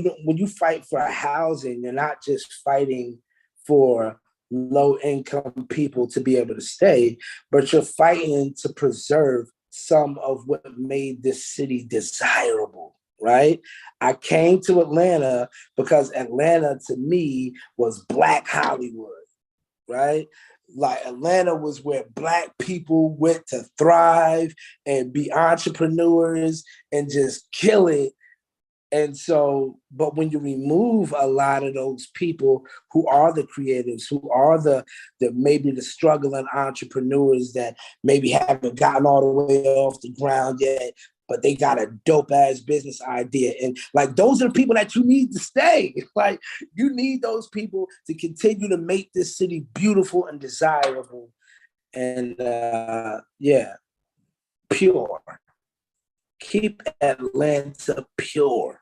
for housing, you're not just fighting for low income people to be able to stay, but you're fighting to preserve some of what made this city desirable, right? I came to Atlanta because Atlanta to me was Black Hollywood, right? Like Atlanta was where Black people went to thrive and be entrepreneurs and just kill it. And so, but when you remove a lot of those people who are the creatives, who are the maybe the struggling entrepreneurs that maybe haven't gotten all the way off the ground yet, but they got a dope ass business idea. And like, those are the people that you need to stay. Like, you need those people to continue to make this city beautiful and desirable. And yeah, pure. Keep Atlanta pure.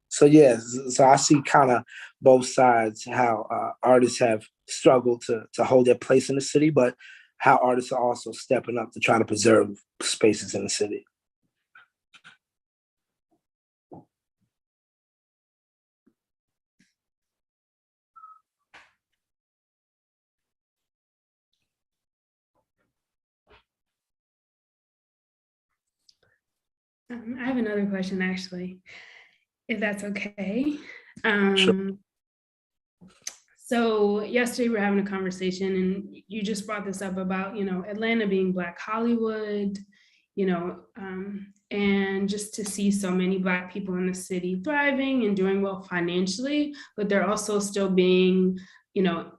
So yes, so I see kind of both sides, how artists have struggled to hold their place in the city, but how artists are also stepping up to try to preserve spaces in the city. I have another question, actually, if that's okay. Sure. So yesterday we were having a conversation, and you just brought this up about, Atlanta being Black Hollywood, and just to see so many Black people in the city thriving and doing well financially, but they're also still being,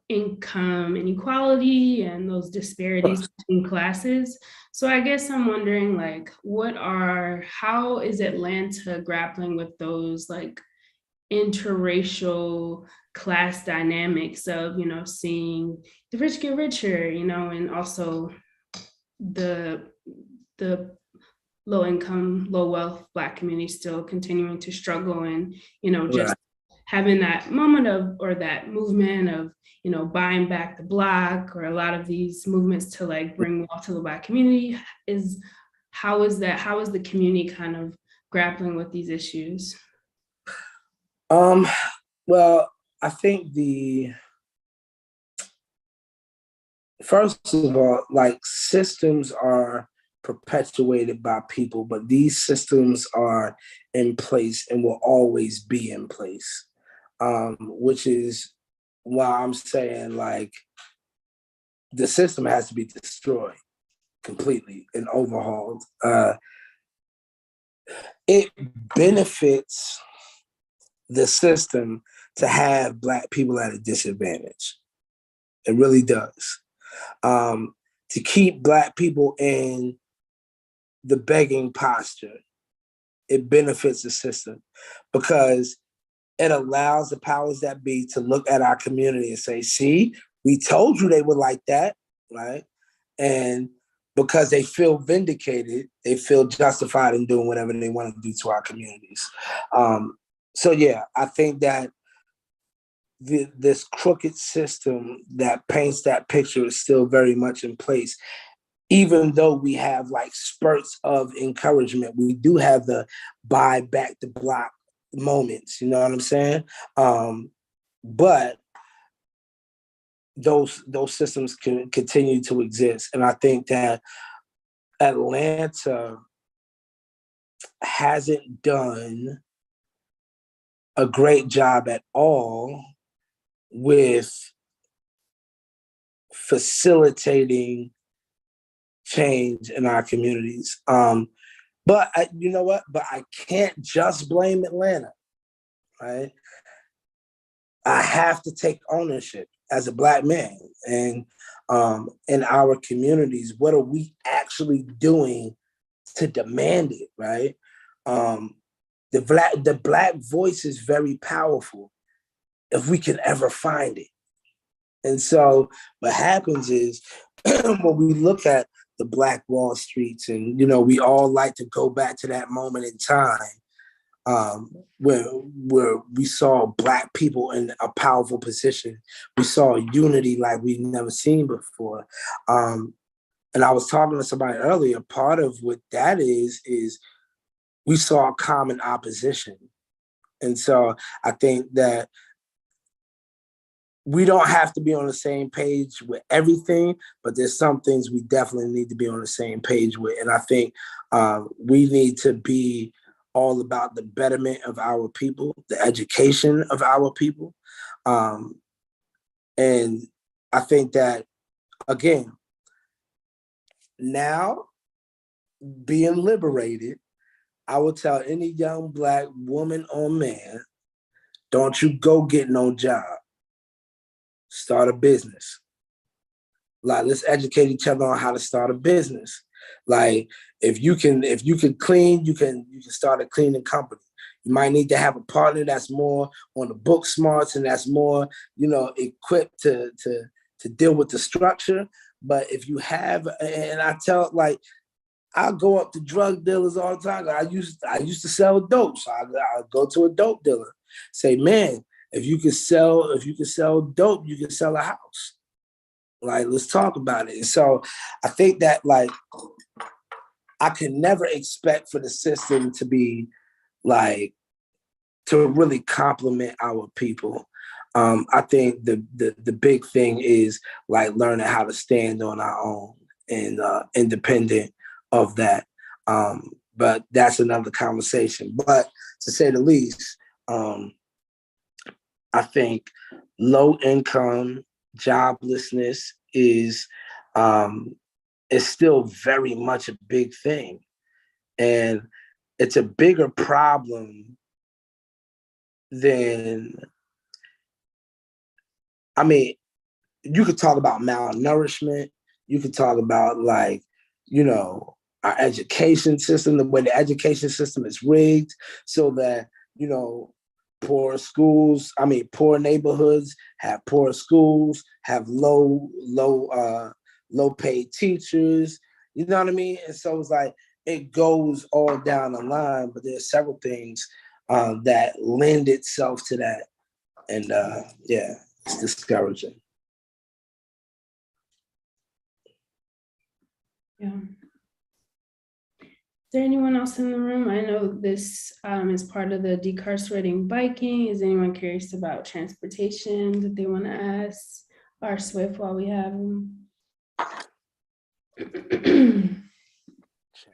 income inequality and those disparities between classes. So I guess I'm wondering, like, how is Atlanta grappling with those like interracial class dynamics of, seeing the rich get richer, and also the low income, low wealth Black community still continuing to struggle, and, just having that moment or that movement of, buying back the block, or a lot of these movements to like bring wealth to the Black community. How is the community kind of grappling with these issues? Well, I think first of all, like, systems are perpetuated by people, but these systems are in place and will always be in place, which is why I'm saying, like, the system has to be destroyed completely and overhauled. It benefits the system to have Black people at a disadvantage. It really does. To keep Black people in the begging posture, it benefits the system because it allows the powers that be to look at our community and say, see, we told you they were like that, right? And because they feel vindicated, they feel justified in doing whatever they want to do to our communities. So yeah, I think that this crooked system that paints that picture is still very much in place. Even though we have like spurts of encouragement, we do have the buy back the block moments, you know what I'm saying? But those systems can continue to exist. And I think that Atlanta hasn't done a great job at all with facilitating change in our communities. But you know what? But I can't just blame Atlanta, right? I have to take ownership as a Black man. And in our communities, what are we actually doing to demand it, right? The Black voice is very powerful if we can ever find it. And so what happens is when we look at the Black Wall Streets, and we all like to go back to that moment in time where we saw Black people in a powerful position. We saw unity like we've never seen before. And I was talking to somebody earlier, part of what that is we saw common opposition. And so I think that we don't have to be on the same page with everything, but there's some things we definitely need to be on the same page with. And I think we need to be all about the betterment of our people, the education of our people. And I think that, again, now being liberated, I would tell any young Black woman or man, don't you go get no job. Start a business. Like, let's educate each other on how to start a business. Like, if you can clean, you can start a cleaning company. You might need to have a partner that's more on the book smarts and that's more, equipped to deal with the structure. But if you have, and I tell, like, I go up to drug dealers all the time. I used to sell dope, so I go to a dope dealer, say, man, if you can sell dope, you can sell a house. Like, let's talk about it. And so I think that, like, I can never expect for the system to be like, to really complement our people. I think the big thing is like learning how to stand on our own and independent of that. But that's another conversation. But to say the least, I think low income joblessness is still very much a big thing. And it's a bigger problem than, I mean, you could talk about malnourishment. You could talk about, like, our education system, the way the education system is rigged so that, poor neighborhoods have poor schools, have low paid teachers, you know what I mean? And so it's like, it goes all down the line, but there's several things that lend itself to that. And it's discouraging. Yeah. Is there anyone else in the room? I know this is part of the decarcerating biking. Is anyone curious about transportation that they want to ask our Swift while we have them?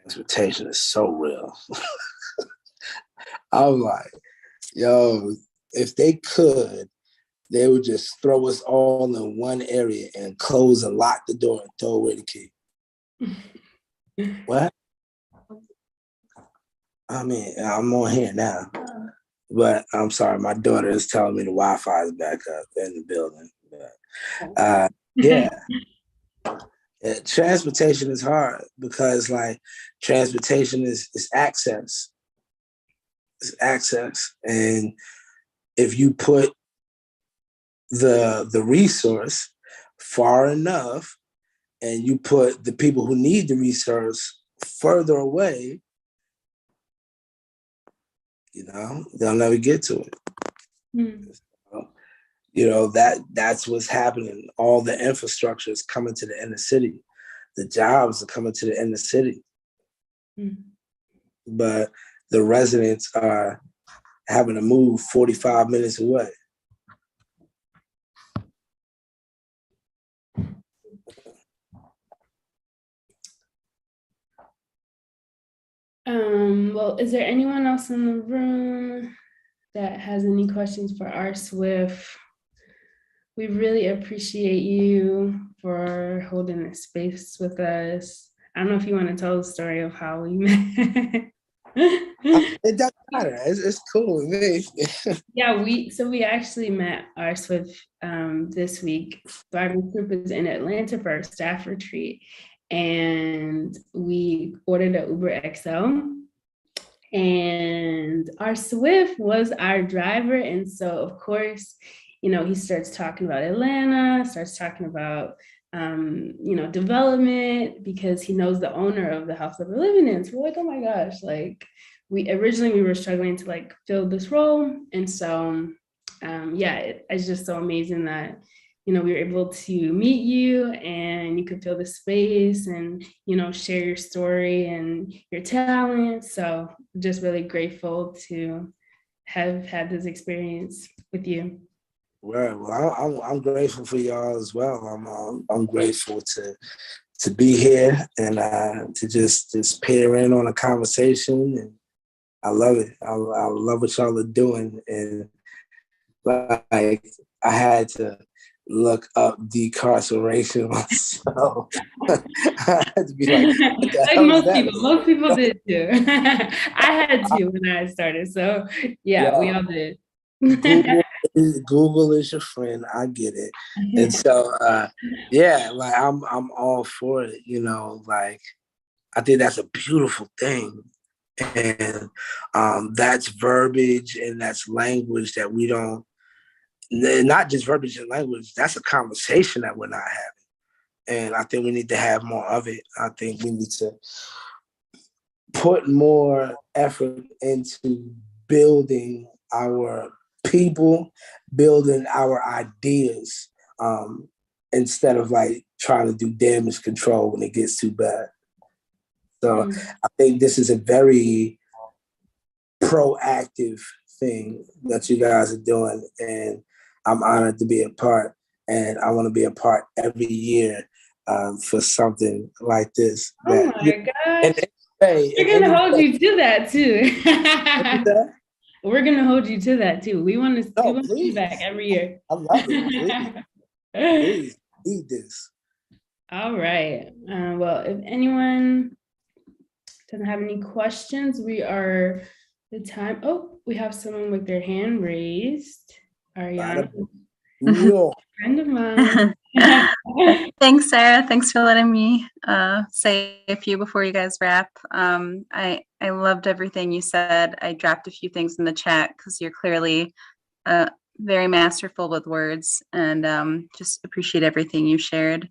Transportation is so real. I'm like, yo, if they could, they would just throw us all in one area and close and lock the door and throw away the key. What? I mean, I'm on here now, but I'm sorry, my daughter is telling me the Wi-Fi is back up in the building. But, transportation is hard because, like, transportation is access. It's access, and if you put the resource far enough, and you put the people who need the resource further away, they'll never get to it. That's what's happening. All the infrastructure is coming to the inner city. The jobs are coming to the inner city. But the residents are having to move 45 minutes away. Well, is there anyone else in the room that has any questions for our Swift? We really appreciate you for holding this space with us. I don't know if you want to tell the story of how we met. It doesn't matter. It's cool with me. Yeah, we actually met our Swift this week. Thriving Group is in Atlanta for our staff retreat, and we ordered an Uber XL. And our Swift was our driver, and so of course, he starts talking about Atlanta, starts talking about development, because he knows the owner of the house that we're living in. So we're like, oh my gosh, like we were struggling to like fill this role. And so it's just so amazing that we were able to meet you and you could fill the space and share your story and your talent. So just really grateful to have had this experience with you. Well, I'm grateful for y'all as well. I'm grateful to be here and to just peer in on a conversation, and I love it. I love what y'all are doing, and like I had to look up decarceration myself. I had to be like, what the Like hell is most that? people, most people did too. I had to when I started. So yeah, we Yo, all did. Google is your friend. I get it. And so like I'm all for it, like I think that's a beautiful thing. And that's verbiage and that's language that we don't, not just verbiage and language, that's a conversation that we're not having. And I think we need to have more of it. I think we need to put more effort into building our people, building our ideas, instead of like trying to do damage control when it gets too bad. So I think this is a very proactive thing that you guys are doing, and I'm honored to be a part. And I want to be a part every year for something like this. Oh my gosh. We're And gonna hold you to that too. We're gonna hold you to that too. We want to see you back every year. I love it. Please lead this. All right. Well, if anyone doesn't have any questions, we are the time. Oh, we have someone with their hand raised. Ariana, friend of mine. Thanks, Sarah. Thanks for letting me say a few before you guys wrap. I loved everything you said. I dropped a few things in the chat because you're clearly very masterful with words, and just appreciate everything you shared.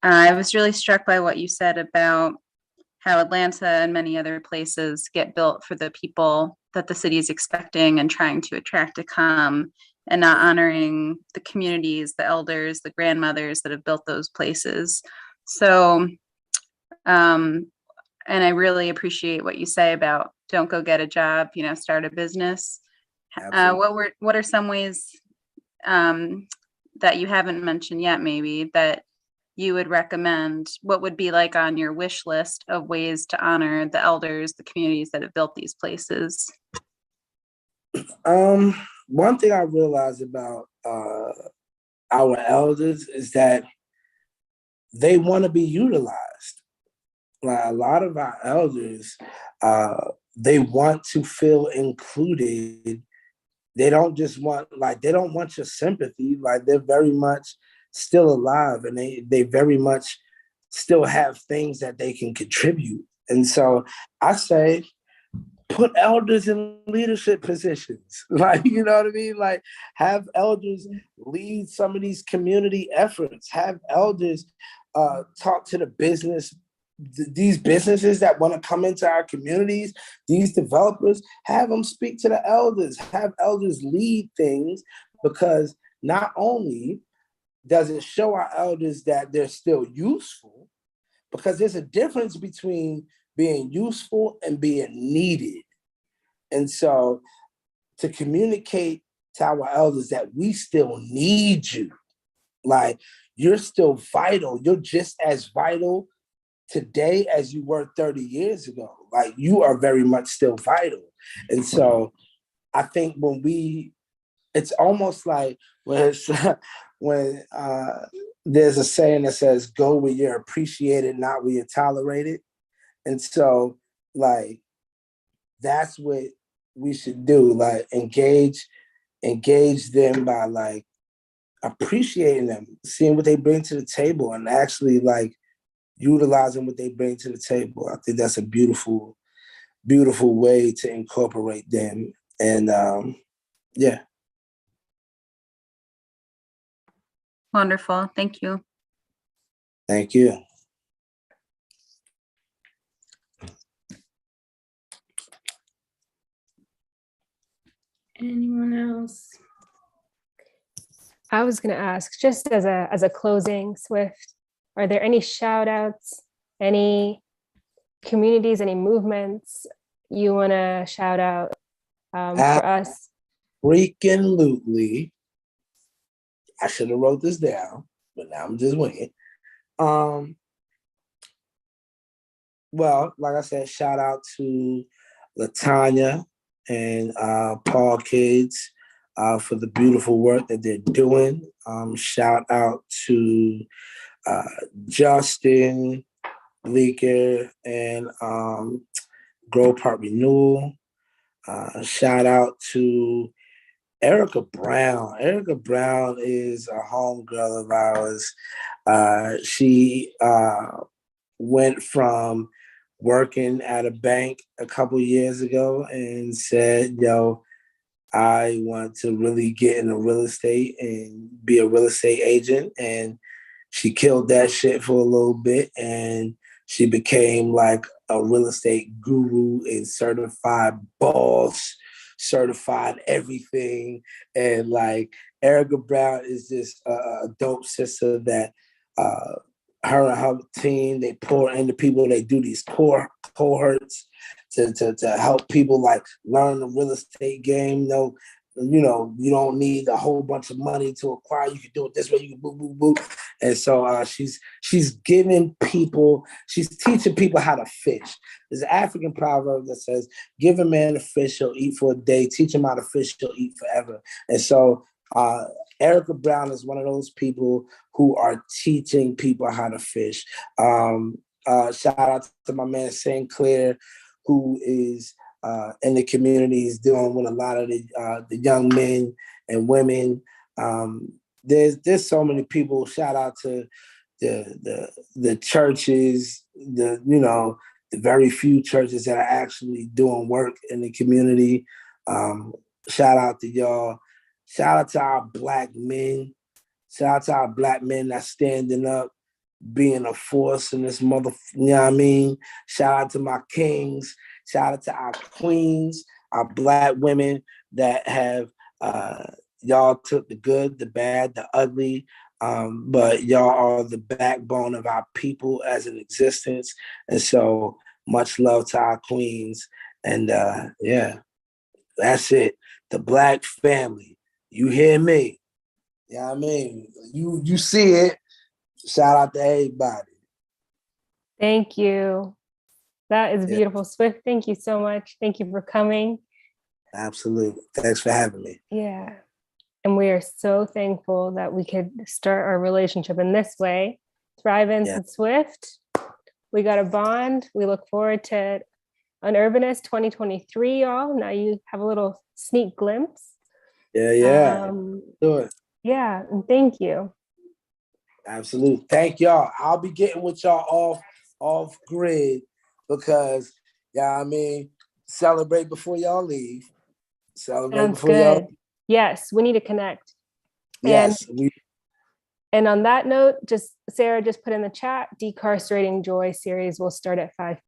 I was really struck by what you said about how Atlanta and many other places get built for the people that the city is expecting and trying to attract to come, and not honoring the communities, the elders, the grandmothers that have built those places. So, and I really appreciate what you say about don't go get a job, start a business. What are some ways that you haven't mentioned yet, maybe, that you would recommend? What would be like on your wish list of ways to honor the elders, the communities that have built these places? One thing I realized about our elders is that they want to be utilized. Like a lot of our elders, they want to feel included. They don't want your sympathy. Like they're very much still alive, and they very much still have things that they can contribute. And so I say, put elders in leadership positions. Like, you know what I mean? Like have elders lead some of these community efforts. Have elders talk to these businesses that want to come into our communities, these developers, have them speak to the elders, have elders lead things, because not only does it show our elders that they're still useful, because there's a difference between being useful and being needed. And so to communicate to our elders that we still need you, like you're still vital, you're just as vital today as you were 30 years ago. Like you are very much still vital. And so I think it's almost like when there's a saying that says, go where you're appreciated, not where you're tolerated. And so like that's what we should do. Like engage them by like appreciating them, seeing what they bring to the table, and actually like utilizing what they bring to the table. I think that's a beautiful, beautiful way to incorporate them. And yeah. Wonderful. Thank you. Thank you. Anyone else? I was going to ask, just as a closing, Swift, are there any shout outs, any communities, any movements you want to shout out for us? Freaking lootly. I should have wrote this down, but now I'm just winging. Well, like I said, shout out to Latanya and Paul Kids for the beautiful work that they're doing. Shout out to Justin Bleeker and Grove Park Renewal. Shout out to Erica Brown. Erica Brown is a homegirl of ours. She went from working at a bank a couple years ago and said, yo, I want to really get into real estate and be a real estate agent. And she killed that shit for a little bit, and she became like a real estate guru and certified boss, certified everything. And like Erica Brown is just a dope sister that her and her team, they pour into people, they do these cohorts to help people like learn the real estate game. You don't need a whole bunch of money to acquire. You can do it this way. You can boop, boop, boop. And so she's teaching people how to fish. There's an African proverb that says, give a man a fish, he'll eat for a day. Teach him how to fish, he'll eat forever. And so Erica Brown is one of those people who are teaching people how to fish. Shout out to my man St. Clair, who is in the communities dealing with a lot of the young men and women. There's so many people. Shout out to the churches, the very few churches that are actually doing work in the community. Shout out to y'all. Shout out to our Black men. Shout out to our Black men that's standing up, being a force in this mother, you know what I mean? Shout out to my kings. Shout out to our queens, our Black women that have, y'all took the good, the bad, the ugly, but y'all are the backbone of our people as an existence. And so much love to our queens. And yeah, that's it. The Black family. You hear me? You know what I mean? You see it. Shout out to everybody. Thank you. That is beautiful. Swift, thank you so much. Thank you for coming. Absolutely. Thanks for having me. Yeah. And we are so thankful that we could start our relationship in this way. Thrive-Ins and Swift. We got a bond. We look forward to an Urbanist 2023, y'all. Now you have a little sneak glimpse. Yeah. Do it. Yeah, and thank you. Absolutely. Thank y'all. I'll be getting with y'all off grid because, I mean, celebrate before y'all leave. Celebrate Sounds before good. y'all. Yes, we need to connect. Yes. And on that note, Sarah just put in the chat, Decarcerating Joy series will start at 5